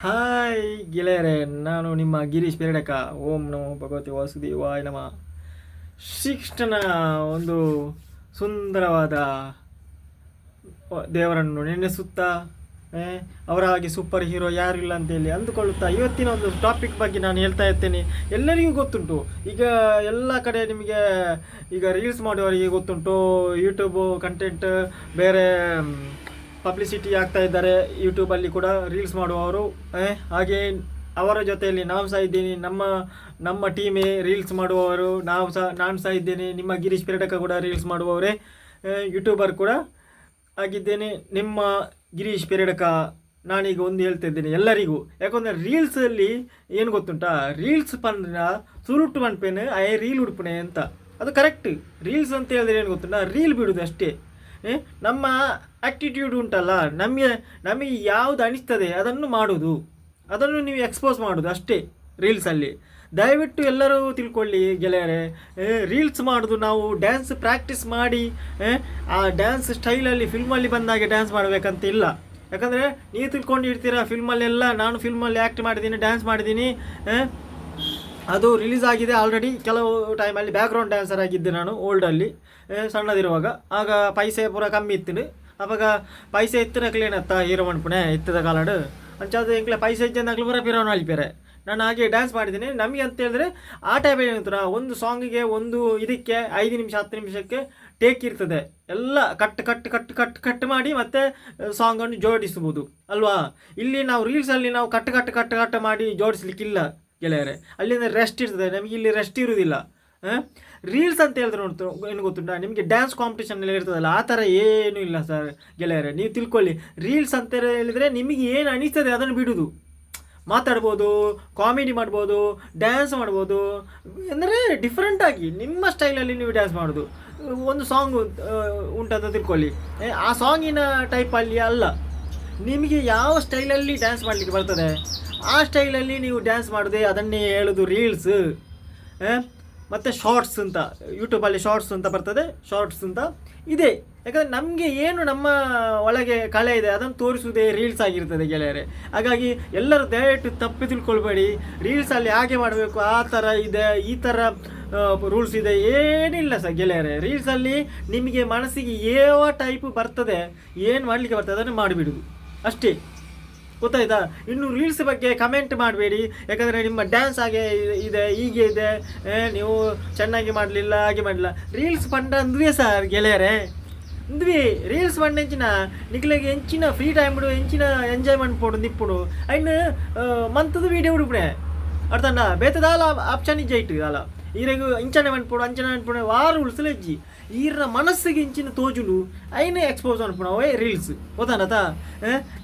Hi ಗೆಳೆಯರೆ, ನಾನು ನಿಮ್ಮ ಗಿರೀಶ್ ಪೆರಡಕ. ಓಂ ನಮೋ ಭಗವತಿ ವಾಸುದೇವಾಯ ನಮ. ಶ್ರೀಕೃಷ್ಣನ ಒಂದು ಸುಂದರವಾದ ದೇವರನ್ನು ನೆನೆಸುತ್ತಾ ಅವರ ಹಾಗೆ ಸೂಪರ್ ಹೀರೋ ಯಾರಿಲ್ಲ ಅಂತೇಳಿ ಅಂದುಕೊಳ್ಳುತ್ತಾ ಇವತ್ತಿನ ಒಂದು ಟಾಪಿಕ್ ಬಗ್ಗೆ ನಾನು ಹೇಳ್ತಾ ಇರ್ತೇನೆ. ಎಲ್ಲರಿಗೂ ಗೊತ್ತುಂಟು, ಈಗ ಎಲ್ಲ ಕಡೆ ನಿಮಗೆ ಈಗ ರೀಲ್ಸ್ ಮಾಡುವವರಿಗೆ ಗೊತ್ತುಂಟು, ಯೂಟ್ಯೂಬು ಕಂಟೆಂಟ್ ಬೇರೆ ಪಬ್ಲಿಸಿಟಿ ಆಗ್ತಾ ಇದ್ದಾರೆ. ಯೂಟ್ಯೂಬಲ್ಲಿ ಕೂಡ ರೀಲ್ಸ್ ಮಾಡುವವರು, ಹಾಗೆ ಅವರ ಜೊತೆಯಲ್ಲಿ ನಾವು ಸಹ ಇದ್ದೀನಿ. ನಮ್ಮ ಟೀಮೇ ರೀಲ್ಸ್ ಮಾಡುವವರು, ನಾನು ಸಹ ಇದ್ದೇನೆ. ನಿಮ್ಮ ಗಿರೀಶ್ ಪೆರಡಕ ಕೂಡ ರೀಲ್ಸ್ ಮಾಡುವವರೇ, ಯೂಟ್ಯೂಬರ್ ಕೂಡ ಆಗಿದ್ದೇನೆ. ನಿಮ್ಮ ಗಿರೀಶ್ ಪೆರಡಕ. ನಾನೀಗ ಒಂದು ಹೇಳ್ತಾ ಇದ್ದೇನೆ ಎಲ್ಲರಿಗೂ, ಯಾಕಂದರೆ ರೀಲ್ಸಲ್ಲಿ ಏನು ಗೊತ್ತುಂಟಾ, ರೀಲ್ಸ್ ಪಂದ್ರ ಸುರುಟ್ಟು ಮನ್ಪೇನೆ ರೀಲ್ ಉಡುಪಣೆ ಅಂತ. ಅದು ಕರೆಕ್ಟ್. ರೀಲ್ಸ್ ಅಂತ ಹೇಳಿದ್ರೆ ಏನು ಗೊತ್ತುಂಟಾ, ರೀಲ್ ಬಿಡೋದು ಅಷ್ಟೇ. ನಮ್ಮ ಆ್ಯಕ್ಟಿಟ್ಯೂಡ್ ಉಂಟಲ್ಲ, ನಮಗೆ ಯಾವುದು ಅನಿಸ್ತದೆ ಅದನ್ನು ಮಾಡೋದು, ಅದನ್ನು ನೀವು ಎಕ್ಸ್ಪೋಸ್ ಮಾಡೋದು ಅಷ್ಟೇ ರೀಲ್ಸಲ್ಲಿ. ದಯವಿಟ್ಟು ಎಲ್ಲರೂ ತಿಳ್ಕೊಳ್ಳಿ ಗೆಳೆಯರೆ, ರೀಲ್ಸ್ ಮಾಡೋದು ನಾವು ಡ್ಯಾನ್ಸ್ ಪ್ರಾಕ್ಟೀಸ್ ಮಾಡಿ ಆ ಡ್ಯಾನ್ಸ್ ಸ್ಟೈಲಲ್ಲಿ ಫಿಲ್ಮಲ್ಲಿ ಬಂದಾಗೆ ಡ್ಯಾನ್ಸ್ ಮಾಡಬೇಕಂತ ಇಲ್ಲ. ಯಾಕಂದರೆ ನೀವು ತಿಳ್ಕೊಂಡಿರ್ತೀರ ಫಿಲ್ಮಲ್ಲೆಲ್ಲ, ನಾನು ಫಿಲ್ಮಲ್ಲಿ ಆ್ಯಕ್ಟ್ ಮಾಡಿದ್ದೀನಿ, ಡ್ಯಾನ್ಸ್ ಮಾಡಿದ್ದೀನಿ, ಅದು ರಿಲೀಸ್ ಆಗಿದೆ ಆಲ್ರೆಡಿ. ಕೆಲವು ಟೈಮಲ್ಲಿ ಬ್ಯಾಕ್ಗ್ರೌಂಡ್ ಡ್ಯಾನ್ಸರ್ ಆಗಿದ್ದೆ ನಾನು ಓಲ್ಡಲ್ಲಿ ಸಣ್ಣದಿರುವಾಗ. ಆಗ ಪೈಸೆ ಪೂರ ಕಮ್ಮಿ ಇತ್ತು. ಅವಾಗ ಪೈಸೆ ಎತ್ತಿನಕ್ಲೇನತ್ತ ಹೀರೋ ಮಣ್ಪುಣೆ ಎತ್ತದ ಕಾಲಾಡು ಅಂಚಾದ ಎಂಕ್ಲೆ ಪೈಸೆ ಇದ್ದಂದಾಗಲೂ ಪೂರ ಪಿರೋನು ಅಲ್ಪೇರೆ. ನಾನು ಹಾಗೆ ಡ್ಯಾನ್ಸ್ ಮಾಡಿದ್ದೀನಿ. ನಮಗೆ ಅಂತ ಹೇಳಿದ್ರೆ ಆ ಟೈಪ್ ಏನಂತಾರೆ, ಒಂದು ಸಾಂಗಿಗೆ ಒಂದು ಇದಕ್ಕೆ 5 ನಿಮಿಷ 10 ನಿಮಿಷಕ್ಕೆ ಟೇಕ್ ಇರ್ತದೆ. ಎಲ್ಲ ಕಟ್ ಮಾಡಿ ಮತ್ತೆ ಸಾಂಗನ್ನು ಜೋಡಿಸ್ಬೋದು ಅಲ್ವಾ. ಇಲ್ಲಿ ನಾವು ರೀಲ್ಸಲ್ಲಿ ನಾವು ಕಟ್ ಮಾಡಿ ಜೋಡಿಸ್ಲಿಕ್ಕಿಲ್ಲ ಗೆಳೆಯರೆ. ಅಲ್ಲಿಂದ ರೆಸ್ಟ್ ಇರ್ತದೆ, ನಮಗೆ ಇಲ್ಲಿ ರೆಸ್ಟ್ ಇರುವುದಿಲ್ಲ. ರೀಲ್ಸ್ ಅಂತ ಹೇಳಿದ್ರೆ ಏನು ಗೊತ್ತುಂಟಾ, ನಿಮಗೆ ಡ್ಯಾನ್ಸ್ ಕಾಂಪಿಟೇಷನ್ ಎಲ್ಲ ಇರ್ತದಲ್ಲ, ಆ ಥರ ಏನೂ ಇಲ್ಲ ಸರ್ ಗೆಳೆಯರೆ. ನೀವು ತಿಳ್ಕೊಳ್ಳಿ, ರೀಲ್ಸ್ ಅಂತ ಹೇಳಿದರೆ ನಿಮಗೆ ಏನು ಅನಿಸ್ತದೆ ಅದನ್ನು ಬಿಡೋದು. ಮಾತಾಡ್ಬೋದು, ಕಾಮಿಡಿ ಮಾಡ್ಬೋದು, ಡ್ಯಾನ್ಸ್ ಮಾಡ್ಬೋದು, ಅಂದರೆ ಡಿಫ್ರೆಂಟಾಗಿ ನಿಮ್ಮ ಸ್ಟೈಲಲ್ಲಿ ನೀವು ಡ್ಯಾನ್ಸ್ ಮಾಡೋದು. ಒಂದು ಸಾಂಗ್ ಉಂಟಂತ ತಿಳ್ಕೊಳ್ಳಿ, ಆ ಸಾಂಗಿನ ಟೈಪಲ್ಲಿ ಅಲ್ಲ, ನಿಮಗೆ ಯಾವ ಸ್ಟೈಲಲ್ಲಿ ಡ್ಯಾನ್ಸ್ ಮಾಡಲಿಕ್ಕೆ ಬರ್ತದೆ ಆ ಸ್ಟೈಲಲ್ಲಿ ನೀವು ಡ್ಯಾನ್ಸ್ ಮಾಡೋದೇ, ಅದನ್ನೇ ಹೇಳೋದು ರೀಲ್ಸ್. ಮತ್ತು ಶಾರ್ಟ್ಸ್ ಅಂತ ಯೂಟ್ಯೂಬಲ್ಲಿ ಶಾರ್ಟ್ಸ್ ಅಂತ ಬರ್ತದೆ, ಶಾರ್ಟ್ಸ್ ಅಂತ ಇದೆ. ಯಾಕಂದರೆ ನಮಗೆ ಏನು ನಮ್ಮ ಒಳಗೆ ಕಲೆ ಇದೆ ಅದನ್ನು ತೋರಿಸುವುದೇ ರೀಲ್ಸ್ ಆಗಿರ್ತದೆ ಗೆಳೆಯರೆ. ಹಾಗಾಗಿ ಎಲ್ಲರೂ ದಯವಿಟ್ಟು ತಪ್ಪು ತಿಳ್ಕೊಳ್ಬೇಡಿ. ರೀಲ್ಸಲ್ಲಿ ಹಾಗೆ ಮಾಡಬೇಕು, ಆ ಥರ ಇದೆ, ಈ ಥರ ರೂಲ್ಸ್ ಇದೆ, ಏನಿಲ್ಲ ಸರ್ ಗೆಳೆಯರೆ. ರೀಲ್ಸಲ್ಲಿ ನಿಮಗೆ ಮನಸ್ಸಿಗೆ ಯಾವ ಟೈಪ್ ಬರ್ತದೆ, ಏನು ಮಾಡಲಿಕ್ಕೆ ಬರ್ತದೆ ಅದನ್ನು ಮಾಡಿಬಿಡುದು ಅಷ್ಟೇ, ಗೊತ್ತಾಯ್ತಾ. ಇನ್ನು ರೀಲ್ಸ್ ಬಗ್ಗೆ ಕಮೆಂಟ್ ಮಾಡಬೇಡಿ, ಯಾಕಂದರೆ ನಿಮ್ಮ ಡ್ಯಾನ್ಸ್ ಹಾಗೆ ಇದೆ, ಹೀಗೆ ಇದೆ, ನೀವು ಚೆನ್ನಾಗಿ ಮಾಡಲಿಲ್ಲ, ಹಾಗೆ ಮಾಡಲಿಲ್ಲ. ರೀಲ್ಸ್ ಪಂಡ ಅಂದ್ವೇ ಸರ್ ಗೆಳೆಯರೆ, ಅಂದ್ವಿ ರೀಲ್ಸ್ ಪಂಡ ಎಂಚಿನ ನಿಕ್ಲೆಗೆ ಎಂಚಿನ ಫ್ರೀ ಟೈಮ್ ಬಿಡು, ಎಂಚಿನ ಎಂಜಾಯ್ಮೆಂಟ್ ಪೋಡು ನಿಪ್ಪುಡು ಅಯ್ನ ಮಂತದ ವೀಡಿಯೋ ಉಡುಪಣೆ ಅರ್ಥಂಡ ಬೇತದಾಲ ಆಪ್ಷನ್ ಇಜ್ಜ ಇಟ್ಟು ಅಲ್ಲ ಈರೆಗೂ ಇಂಚನೆ ಮನ್ಪೋಡು ಅಂಚನೆ ಮನ್ಪೋಡು ವಾರ ಉಳಿಸಲು ಇಜ್ಜಿ ಈರ ಮನಸ್ಸಿಗೆ ಇಂಚಿನ ತೋಜುಲು ಐನೇ ಎಕ್ಸ್ಪೋಸ್ ಅನ್ಪೋಣವೇ ರೀಲ್ಸ್ ಗೊತ್ತಾನತ.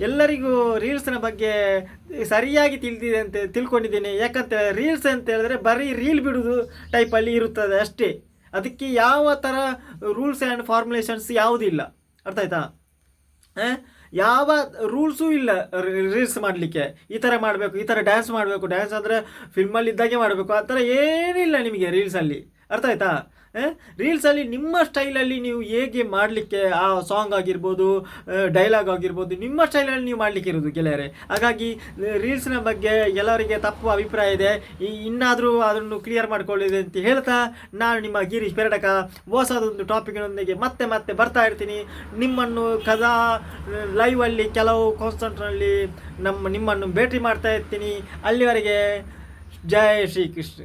ಎಲ್ಲರಿಗೂ ರೀಲ್ಸ್ನ ಬಗ್ಗೆ ಸರಿಯಾಗಿ ತಿಳಿದಿದೆ ಅಂತ ತಿಳ್ಕೊಂಡಿದ್ದೇನೆ. ಯಾಕಂತ ರೀಲ್ಸ್ ಅಂತ ಹೇಳಿದ್ರೆ ಬರೀ ರೀಲ್ ಬಿಡೋದು ಟೈಪಲ್ಲಿ ಇರುತ್ತದೆ ಅಷ್ಟೇ. ಅದಕ್ಕೆ ಯಾವ ಥರ ರೂಲ್ಸ್ ಆ್ಯಂಡ್ ಫಾರ್ಮುಲೇಷನ್ಸ್ ಯಾವುದೂ ಇಲ್ಲ, ಅರ್ಥ ಆಯ್ತಾ. ಯಾವ ರೂಲ್ಸೂ ಇಲ್ಲ ರೀಲ್ಸ್ ಮಾಡಲಿಕ್ಕೆ. ಈ ಥರ ಮಾಡಬೇಕು, ಈ ಥರ ಡ್ಯಾನ್ಸ್ ಮಾಡಬೇಕು, ಡ್ಯಾನ್ಸ್ ಅಂದರೆ ಫಿಲ್ಮಲ್ಲಿ ಇದ್ದಾಗೆ ಮಾಡಬೇಕು, ಆ ಥರ ಏನಿಲ್ಲ ನಿಮಗೆ ರೀಲ್ಸಲ್ಲಿ, ಅರ್ಥ ಆಯ್ತಾ. ರೀಲ್ಸಲ್ಲಿ ನಿಮ್ಮ ಸ್ಟೈಲಲ್ಲಿ ನೀವು ಹೇಗೆ ಮಾಡಲಿಕ್ಕೆ, ಆ ಸಾಂಗ್ ಆಗಿರ್ಬೋದು, ಡೈಲಾಗ್ ಆಗಿರ್ಬೋದು, ನಿಮ್ಮ ಸ್ಟೈಲಲ್ಲಿ ನೀವು ಮಾಡಲಿಕ್ಕೆ ಇರೋದು ಗೆಳೆಯರೆ. ಹಾಗಾಗಿ ರೀಲ್ಸ್ನ ಬಗ್ಗೆ ಎಲ್ಲರಿಗೆ ತಪ್ಪು ಅಭಿಪ್ರಾಯ ಇದೆ, ಇನ್ನಾದರೂ ಅದನ್ನು ಕ್ಲಿಯರ್ ಮಾಡ್ಕೊಳ್ಳಿದೆ ಅಂತ ಹೇಳ್ತಾ ನಾನು ನಿಮ್ಮ ಗಿರೀಶ್ ಪೆರಡಕ ಹೊಸದೊಂದು ಟಾಪಿಕ್ನೊಂದಿಗೆ ಮತ್ತೆ ಬರ್ತಾ ಇರ್ತೀನಿ. ನಿಮ್ಮನ್ನು ಕದಾ ಲೈವಲ್ಲಿ ಕೆಲವು ಕಾನ್ಸರ್ಟ್ನಲ್ಲಿ ನಿಮ್ಮನ್ನು ಭೇಟಿ ಮಾಡ್ತಾ ಇರ್ತೀನಿ. ಅಲ್ಲಿವರೆಗೆ ಜೈ ಶ್ರೀಕೃಷ್ಣ.